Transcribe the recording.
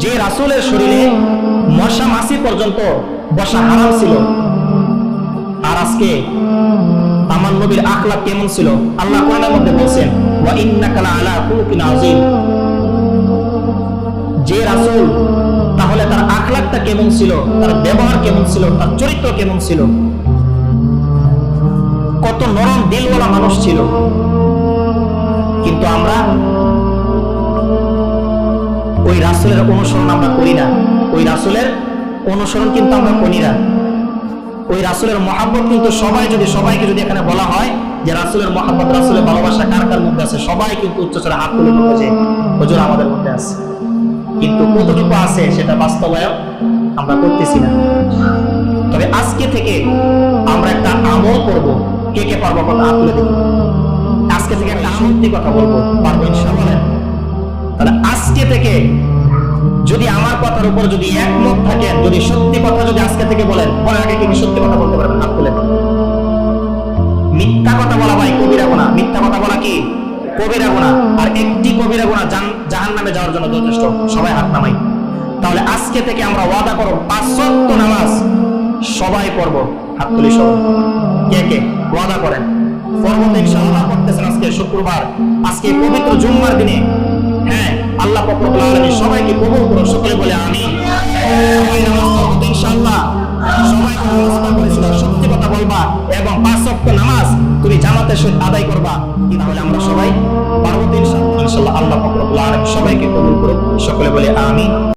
যে রাসূলের শরীরে মশা মাছি পর্যন্ত বসা হারাম ছিল, আর আজকে আমার নবীর আখলাক কেমন ছিল আল্লাহ কোরআনের মধ্যে বলেন, ওয়া ইন্নাকা লাআলা খুলুকিন আযীম। যে রাসূল, তাহলে তার আখলাকটা কেমন ছিল, তার ব্যবহার কেমন ছিল, তার চরিত্র কেমন ছিল, কত নরম দিলওয়ালা মানুষ ছিল। কিন্তু আমরা ওই রাসূলের অনুসরণ আমরা করি না, ওই রাসূলের অনুসরণ কিন্তু আমরা করি না। ওই রাসূলের মহব্বত কিন্তু সবাইকে যদি এখানে বলা হয় যে রাসূলের মহব্বত, রাসূলের ভালোবাসা কার কার মধ্যে আছে, সবাই কিন্তু উচ্চস্বরে হাত তুলে বলবে যে হুজুর আমাদের মধ্যে আছে। কিন্তু কতটুকু আছে সেটা বাস্তবায়ন আমরা করতেছি না। তবে আজকে থেকে আমরা একটা আমল করব। কে কে পারবো কথা হাত তুলে দেখি। আজকে থেকে একটা সত্যি কথা বলবো, পারবো ইনশাআল্লাহ? তাহলে আজকে থেকে যদি আমার কথার উপর যদি একমত থাকেন, যদি সত্যি কথা যদি আজকে থেকে বলেন, বলার আগে কি সত্যি কথা বলতে পারবেন? হাত তুলে। মিথ্যা কথা বলা ভাই কবিরা গুনাহ, মিথ্যা কথা বলা কি কবিরা গুনাহ, আর একটি কবিরা গুনাহ জাহান্নামে যাওয়ার জন্য যথেষ্ট। সবাই হাত নামাই। তাহলে আজকে থেকে আমরা ওয়াদা করব 5 ওয়াক্ত নামাজ সবাই পড়ব। হাত তুলি সবাই। কে কে ওয়াদা করেন? পরবর্তী ইনশাআল্লাহ করতেছেন আজকে শুক্রবার, আজকে পবিত্র জুম্মার দিনে। হ্যাঁ, আল্লাহ পাক রব্বুল আলামিন সবাইকে কবুল করুন। সকলে বলে আমিন। সবাই নামাজ পড়ব ইনশাআল্লাহ। সবাই সত্যি কথা বলবা এবং 5 ওয়াক্ত নামাজ তুমি জামাতের সহিত আদায় করবা। তাহলে আমরা সবাই পারবো ইনশাআল্লাহ। আল্লাহ পাক রব্বুল আলামিন সবাইকে কবুল করুন। সকলে বলে আমিন।